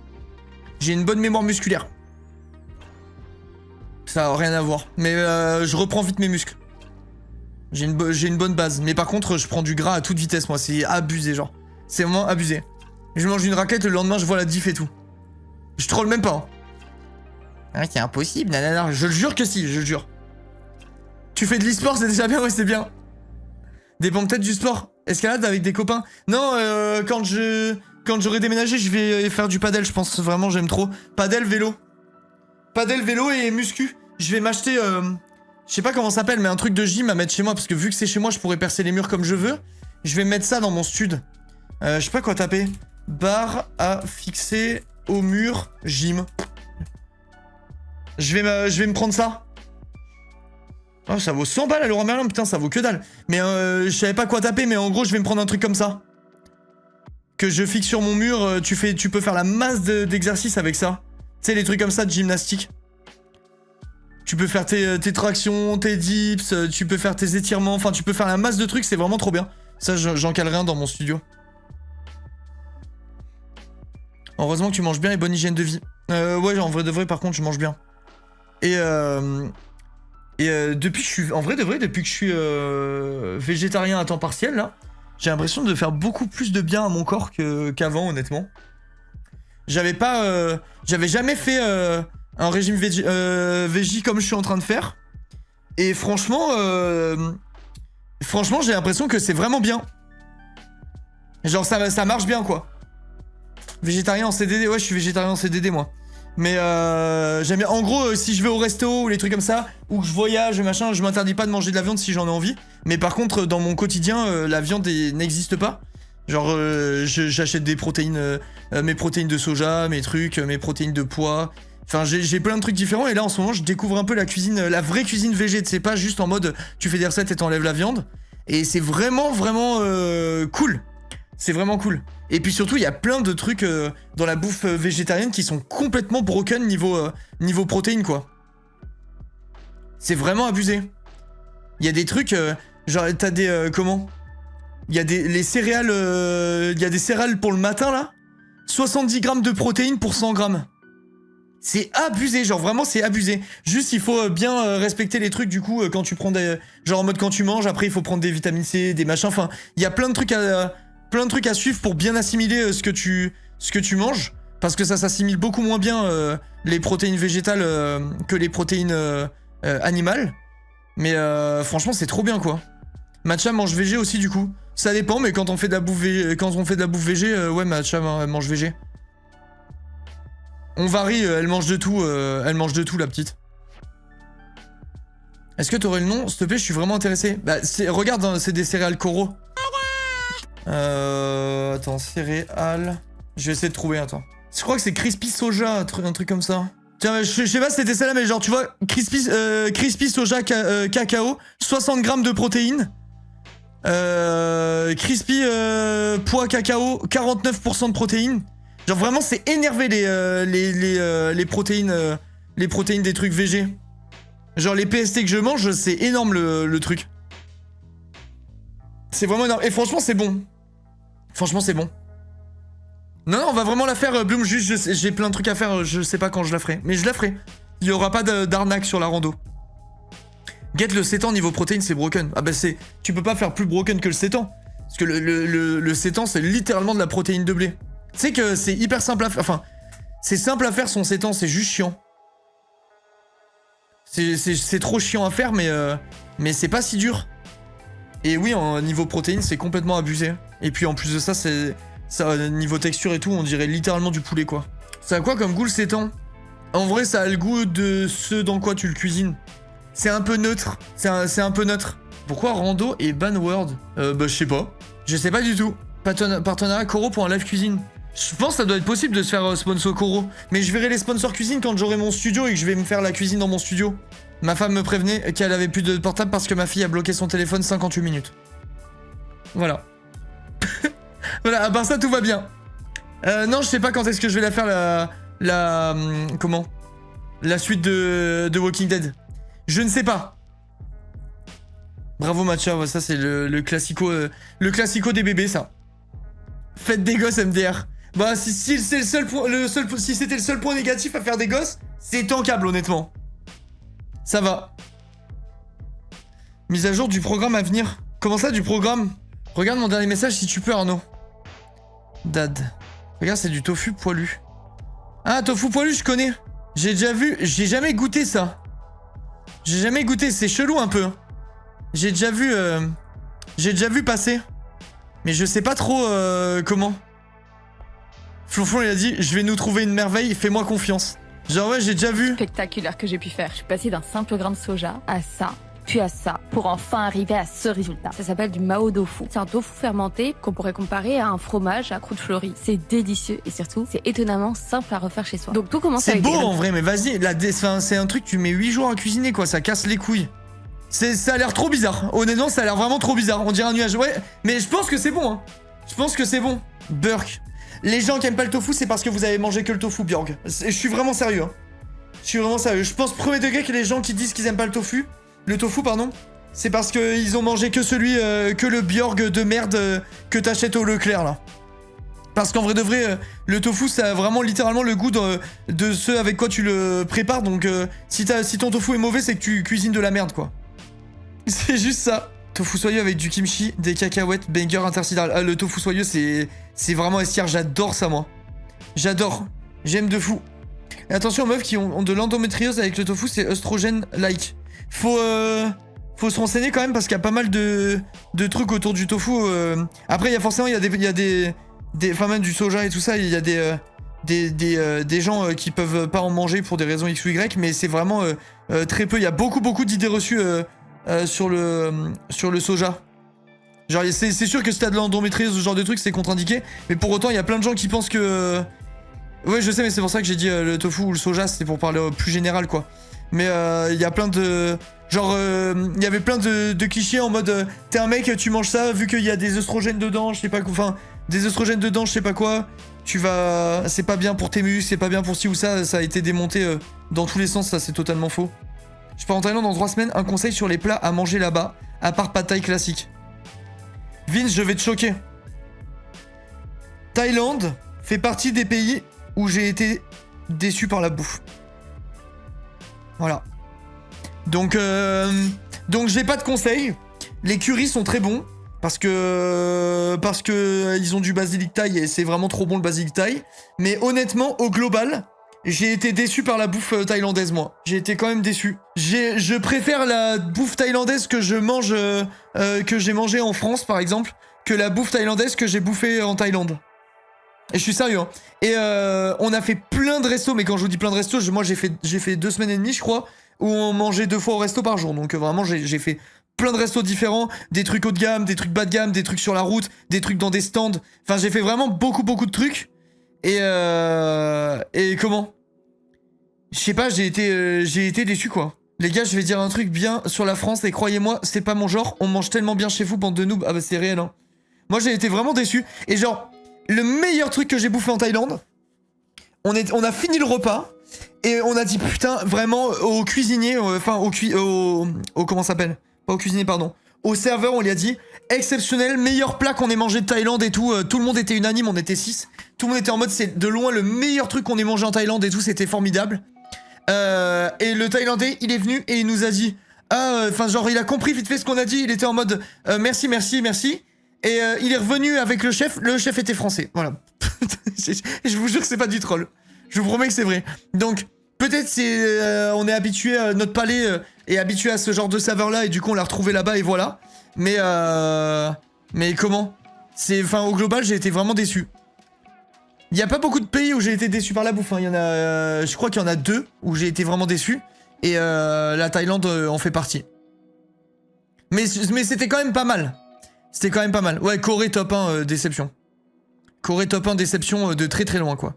J'ai une bonne mémoire musculaire. Ça a rien à voir. Mais je reprends vite mes muscles. J'ai une bonne base. Mais par contre, je prends du gras à toute vitesse, moi. C'est abusé, genre. C'est vraiment abusé. Je mange une raclette, le lendemain, je vois la diff et tout. Je troll même pas. Hein. Ah, c'est impossible, nanana. Je le jure que si, je le jure. Tu fais de l'e-sport, c'est déjà bien, ouais, c'est bien. Dépend peut-être du sport. Escalade avec des copains. Non, quand j'aurai déménagé, je vais faire du padel, je pense. Vraiment, j'aime trop. Padel, vélo. Padel, vélo et muscu. Je vais m'acheter... je sais pas comment ça s'appelle, mais un truc de gym à mettre chez moi. Parce que vu que c'est chez moi, je pourrais percer les murs comme je veux. Je vais mettre ça dans mon stud. Je sais pas quoi taper. Barre à fixer au mur, gym. Je vais me prendre ça. Oh, ça vaut 100 balles à Leroy Merlin, putain, ça vaut que dalle. Mais je savais pas quoi taper, mais en gros, je vais me prendre un truc comme ça. Que je fixe sur mon mur, tu peux faire la masse d'exercices avec ça. Tu sais, les trucs comme ça de gymnastique. Tu peux faire tes tractions, tes dips, tu peux faire tes étirements, enfin, tu peux faire la masse de trucs, c'est vraiment trop bien. Ça, j'en calerai un dans mon studio. Heureusement que tu manges bien et bonne hygiène de vie. Ouais, en vrai de vrai, par contre, je mange bien. Et depuis que je suis... En vrai de vrai, depuis que je suis végétarien à temps partiel, là, j'ai l'impression de faire beaucoup plus de bien à mon corps qu'avant, honnêtement. J'avais jamais fait un régime végie comme je suis en train de faire. Et franchement, j'ai l'impression que c'est vraiment bien. Genre, ça marche bien, quoi. Végétarien en CDD, ouais, je suis végétarien en CDD, moi. Mais j'aime bien. En gros, si je vais au resto ou les trucs comme ça, ou que je voyage, machin, je m'interdis pas de manger de la viande si j'en ai envie. Mais par contre, dans mon quotidien, la viande n'existe pas. Genre, j'achète des protéines, mes protéines de soja, mes trucs, mes protéines de pois. Enfin, j'ai plein de trucs différents. Et là, en ce moment, je découvre un peu la cuisine, la vraie cuisine végé. C'est pas juste en mode, tu fais des recettes et t'enlèves la viande. Et c'est vraiment, vraiment cool. C'est vraiment cool. Et puis surtout, il y a plein de trucs dans la bouffe végétarienne qui sont complètement broken niveau protéines, quoi. C'est vraiment abusé. Il y a des trucs, genre, t'as des... comment? Il y a les céréales... Il y a des céréales pour le matin, là. 70 grammes de protéines pour 100 grammes. C'est abusé, genre vraiment c'est abusé. Juste il faut bien respecter les trucs du coup quand tu prends des... Genre en mode quand tu manges, après il faut prendre des vitamines C, des machins, enfin... Il y a plein de trucs à suivre pour bien assimiler ce que tu manges. Parce que ça s'assimile beaucoup moins bien les protéines végétales que les protéines animales. Mais franchement c'est trop bien quoi. Matcha mange végé aussi du coup. Ça dépend mais quand on fait de la bouffe végé, ouais Matcha mange végé. On varie, elle mange de tout la petite. Est-ce que t'aurais le nom? S'il te plaît, je suis vraiment intéressé. Bah, regarde, hein, c'est des céréales Koro. Attends, céréales... Je vais essayer de trouver, attends. Je crois que c'est Crispy Soja, un truc comme ça. Tiens, je sais pas si c'était celle-là, mais genre, tu vois, Crispy Soja cacao, 60 grammes de protéines. Crispy pois cacao, 49% de protéines. Genre vraiment c'est énervé les protéines des trucs végés. Genre les PST que je mange, c'est énorme le truc. C'est vraiment énorme. Et franchement c'est bon. Franchement c'est bon. Non, on va vraiment la faire, Bloom, juste j'ai plein de trucs à faire, je sais pas quand je la ferai. Mais je la ferai. Il y aura pas d'arnaque sur la rando. Get le sétan niveau protéines, c'est broken. Ah bah c'est... Tu peux pas faire plus broken que le sétan. Parce que le sétan c'est littéralement de la protéine de blé. Tu sais que c'est hyper simple à faire, enfin, c'est simple à faire son sétan, c'est juste chiant. C'est trop chiant à faire, mais c'est pas si dur. Et oui, en niveau protéines, c'est complètement abusé. Et puis en plus de ça, niveau texture et tout, on dirait littéralement du poulet, quoi. Ça a quoi comme goût le sétan? En vrai, ça a le goût de ce dans quoi tu le cuisines. C'est un peu neutre, c'est un peu neutre. Pourquoi Rando et Banword? Bah, je sais pas. Je sais pas du tout. Partenariat Koro pour un live cuisine. Je pense que ça doit être possible de se faire sponsor Koro. Mais je verrai les sponsors cuisine quand j'aurai mon studio et que je vais me faire la cuisine dans mon studio. Ma femme me prévenait qu'elle avait plus de portable parce que ma fille a bloqué son téléphone 58 minutes. Voilà. Voilà, à part ça, tout va bien. Non, je sais pas quand est-ce que je vais la faire comment? La suite de Walking Dead. Je ne sais pas. Bravo Matcha, ça c'est le classico des bébés, ça. Faites des gosses MDR. Bah si c'est si c'était le seul point négatif à faire des gosses, c'est tankable honnêtement. Ça va. Mise à jour du programme à venir. Comment ça du programme? Regarde mon dernier message si tu peux Arnaud. Dad. Regarde, c'est du tofu poilu. Ah, tofu poilu, je connais. J'ai déjà vu, j'ai jamais goûté ça. J'ai jamais goûté, c'est chelou un peu. J'ai déjà vu passer. Mais je sais pas trop comment. Flonflon il a dit, je vais nous trouver une merveille, fais-moi confiance. Genre ouais, j'ai déjà vu. Spectaculaire que j'ai pu faire. Je suis passée d'un simple grain de soja à ça, puis à ça, pour enfin arriver à ce résultat. Ça s'appelle du mao tofu. C'est un tofu fermenté qu'on pourrait comparer à un fromage à croûte fleurie. C'est délicieux et surtout, c'est étonnamment simple à refaire chez soi. Donc tout commence C'est avec beau en vrai, mais vas-y, c'est un truc, tu mets 8 jours à cuisiner quoi, ça casse les couilles. Ça a l'air trop bizarre. Honnêtement, ça a l'air vraiment trop bizarre. On dirait un nuage. Ouais, mais je pense que c'est bon. Hein. Je pense que c'est bon. Burk. Les gens qui aiment pas le tofu, c'est parce que vous avez mangé que le tofu, Bjorg. Je suis vraiment sérieux. Hein. Je suis vraiment sérieux. Je pense premier degré que les gens qui disent qu'ils aiment pas le tofu, pardon, c'est parce qu'ils ont mangé que que le Bjorg de merde que t'achètes au Leclerc là. Parce qu'en vrai de vrai, le tofu, ça a vraiment littéralement le goût de ce avec quoi tu le prépares. Donc si ton tofu est mauvais, c'est que tu cuisines de la merde quoi. C'est juste ça. Tofu soyeux avec du kimchi, des cacahuètes, banger intersidéral. Ah, le tofu soyeux, c'est vraiment estière. J'adore ça, moi. J'adore. J'aime de fou. Et attention aux meufs qui ont de l'endométriose avec le tofu, c'est œstrogène-like. Faut se renseigner quand même parce qu'il y a pas mal de trucs autour du tofu. Après, il y a forcément, enfin même du soja et tout ça, il y a des gens qui peuvent pas en manger pour des raisons X ou Y, mais c'est vraiment très peu. Il y a beaucoup d'idées reçues sur le soja. Genre c'est sûr que si t'as de l'endométriose, ce genre de truc, c'est contre-indiqué, mais pour autant il y a plein de gens qui pensent que ouais je sais, mais c'est pour ça que j'ai dit le tofu ou le soja, c'était pour parler plus général quoi. Mais il y a plein de genre il y avait plein de clichés en mode t'es un mec, tu manges ça vu qu'il y a des œstrogènes dedans, je sais pas quoi, enfin des œstrogènes dedans, je sais pas quoi, c'est pas bien pour tes muscles, c'est pas bien pour ci ou ça a été démonté dans tous les sens, ça c'est totalement faux. Je pars en Thaïlande dans 3 semaines, un conseil sur les plats à manger là-bas, à part pad thai classique. Vince, je vais te choquer. Thaïlande fait partie des pays où j'ai été déçu par la bouffe. Voilà. Donc j'ai pas de conseils. Les currys sont très bons parce que ils ont du basilic thaï et c'est vraiment trop bon le basilic thaï. Mais honnêtement, au global, j'ai été déçu par la bouffe thaïlandaise, moi. J'ai été quand même déçu. Je préfère la bouffe thaïlandaise que je mange, que j'ai mangé en France, par exemple, que la bouffe thaïlandaise que j'ai bouffée en Thaïlande. Et je suis sérieux, hein. Et on a fait plein de restos, mais quand je vous dis plein de restos, moi j'ai fait 2 semaines et demie, je crois, où on mangeait 2 fois au resto par jour. Donc vraiment, j'ai fait plein de restos différents, des trucs haut de gamme, des trucs bas de gamme, des trucs sur la route, des trucs dans des stands. Enfin, j'ai fait vraiment beaucoup de trucs. Et comment? Je sais pas, j'ai été déçu quoi. Les gars, je vais dire un truc bien sur la France et croyez-moi, c'est pas mon genre. On mange tellement bien chez vous, bande de noobs. Ah bah c'est réel hein. Moi j'ai été vraiment déçu. Et genre, le meilleur truc que j'ai bouffé en Thaïlande, on a fini le repas et on a dit putain, vraiment au cuisinier, enfin au comment ça s'appelle? Pas au cuisinier, pardon. Au serveur, on lui a dit exceptionnel, meilleur plat qu'on ait mangé de Thaïlande et tout. Tout le monde était unanime, on était 6. Tout le monde était en mode c'est de loin le meilleur truc qu'on ait mangé en Thaïlande et tout, c'était formidable. Et le Thaïlandais, il est venu et il nous a dit enfin genre il a compris vite fait ce qu'on a dit, il était en mode merci. Et il est revenu avec le chef était français. Voilà. Je vous jure que c'est pas du troll. Je vous promets que c'est vrai. Donc peut-être on est habitué, notre palais est habitué à ce genre de saveur là et du coup on l'a retrouvé là-bas et voilà. Mais comment? Enfin au global j'ai été vraiment déçu. Il y a pas beaucoup de pays où j'ai été déçu par la bouffe. Hein. Il y en a, je crois qu'il y en a 2 où j'ai été vraiment déçu et la Thaïlande en fait partie. Mais c'était quand même pas mal. C'était quand même pas mal. Ouais, Corée top 1 déception. Corée top 1 déception de très très loin quoi.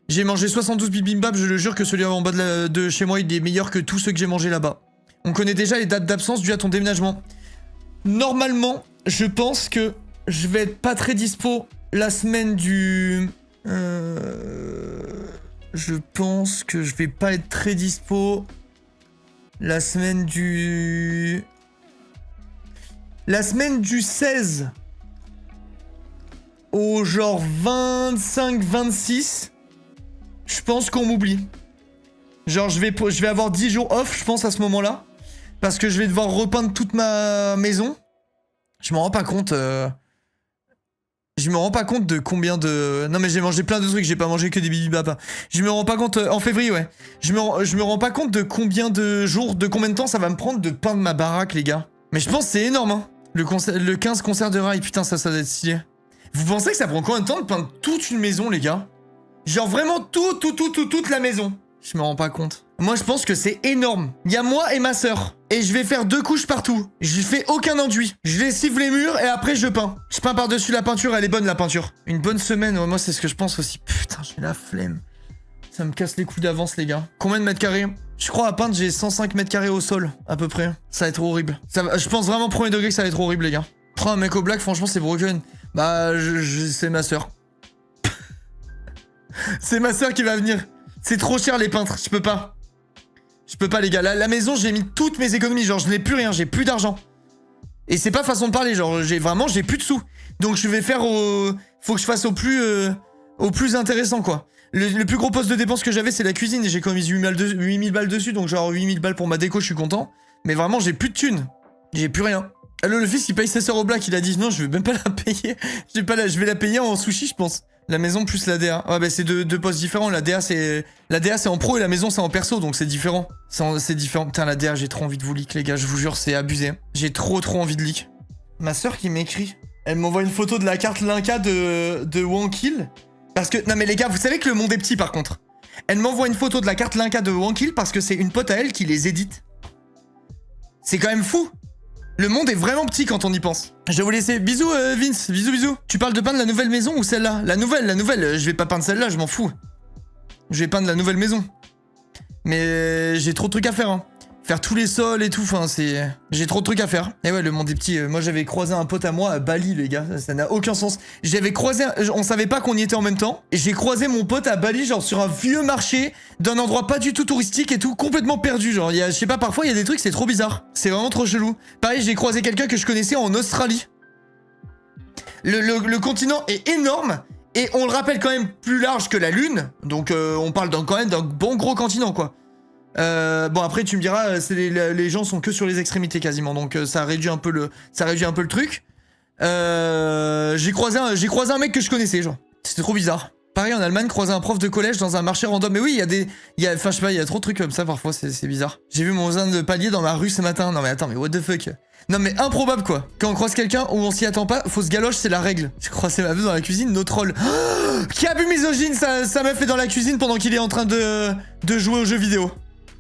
J'ai mangé 72 bibimbap, je le jure que celui en bas de chez moi il est meilleur que tous ceux que j'ai mangés là-bas. On connaît déjà les dates d'absence dues à ton déménagement. Normalement, je pense que je vais être pas très dispo la semaine du... Je pense que je vais pas être très dispo la semaine du... La semaine du 16 au genre 25-26, je pense qu'on m'oublie. Genre je vais avoir 10 jours off, je pense, à ce moment-là. Parce que je vais devoir repeindre toute ma maison. Je m'en rends pas compte. Je me rends pas compte de combien de... Non mais j'ai mangé plein de trucs, j'ai pas mangé que des bibibapa. Je me rends pas compte... En février, ouais. Je me rends pas compte de combien de jours, de combien de temps ça va me prendre de peindre ma baraque, les gars. Mais je pense que c'est énorme, hein. Le 15 concert de rail, putain, ça doit être stylé. Vous pensez que ça prend combien de temps de peindre toute une maison, les gars? Genre vraiment toute la maison. Je me rends pas compte. Moi, je pense que c'est énorme. Il y a moi et ma sœur. Et je vais faire 2 couches partout. Je fais aucun enduit. Je lessive les murs et après je peins. Je peins par-dessus la peinture, elle est bonne la peinture. Une bonne semaine, ouais, moi c'est ce que je pense aussi. Putain, j'ai la flemme. Ça me casse les coups d'avance, les gars. Combien de mètres carrés? Je crois à peindre, j'ai 105 mètres carrés au sol, à peu près. Ça va être horrible. Je pense vraiment premier degré que ça va être horrible, les gars. Prends un mec au black, franchement, c'est broken. Bah, c'est ma sœur. C'est ma sœur qui va venir. C'est trop cher, les peintres, je peux pas. Je peux pas, les gars. La maison, j'ai mis toutes mes économies. Genre, je n'ai plus rien, j'ai plus d'argent. Et c'est pas façon de parler, genre, j'ai plus de sous. Donc, je vais faire au... Faut que je fasse au plus intéressant, quoi. Le plus gros poste de dépense que j'avais, c'est la cuisine. Et j'ai économisé 8000 balles dessus. Donc, genre, 8000 balles pour ma déco, je suis content. Mais vraiment, j'ai plus de thunes. J'ai plus rien. Alors, le fils, il paye sa sœur au black. Il a dit, non, je vais même pas la payer. Je vais la payer en sushi, je pense. La maison plus la DA. Ouais, bah, c'est deux postes différents. La DA, c'est en pro et la maison, c'est en perso. Donc, c'est différent. C'est différent. Putain, la DA, j'ai trop envie de vous leak, les gars. Je vous jure, c'est abusé. J'ai trop envie de leak. Ma sœur qui m'écrit. Elle m'envoie une photo de la carte Linka de Wankil. Parce que... Non mais les gars, vous savez que le monde est petit par contre. Elle m'envoie une photo de la carte Linka de Wankil parce que c'est une pote à elle qui les édite. C'est quand même fou. Le monde est vraiment petit quand on y pense. Je vais vous laisser. Bisous Vince, bisous. Tu parles de peindre la nouvelle maison ou celle-là? La nouvelle. Je vais pas peindre celle-là, je m'en fous. Je vais peindre la nouvelle maison. Mais j'ai trop de trucs à faire, hein. Faire tous les sols et tout, enfin c'est... J'ai trop de trucs à faire. Et ouais, le monde est petit. Moi j'avais croisé un pote à moi à Bali, les gars. Ça n'a aucun sens. J'avais croisé... On savait pas qu'on y était en même temps. Et j'ai croisé mon pote à Bali, genre sur un vieux marché, d'un endroit pas du tout touristique et tout, complètement perdu. Genre, je sais pas, parfois il y a des trucs, c'est trop bizarre. C'est vraiment trop chelou. Pareil, j'ai croisé quelqu'un que je connaissais en Australie. Le continent est énorme. Et on le rappelle quand même plus large que la Lune. Donc on parle quand même d'un bon gros continent, quoi. Bon après tu me diras les gens sont que sur les extrémités quasiment, donc ça réduit un peu le truc. J'ai croisé un mec que je connaissais, genre c'était trop bizarre. Pareil en Allemagne, croiser un prof de collège dans un marché random. Mais oui, enfin je sais pas, il y a trop de trucs comme ça parfois, c'est bizarre. J'ai vu mon voisin de palier dans ma rue ce matin. Non mais attends, mais what the fuck. Non mais improbable quoi. Quand on croise quelqu'un où on s'y attend pas, fausse galoche, c'est la règle. J'ai croisé ma meuf dans la cuisine, no troll. Oh, qui a bu misogyne sa meuf est dans la cuisine pendant qu'il est en train de jouer aux jeux vidéo.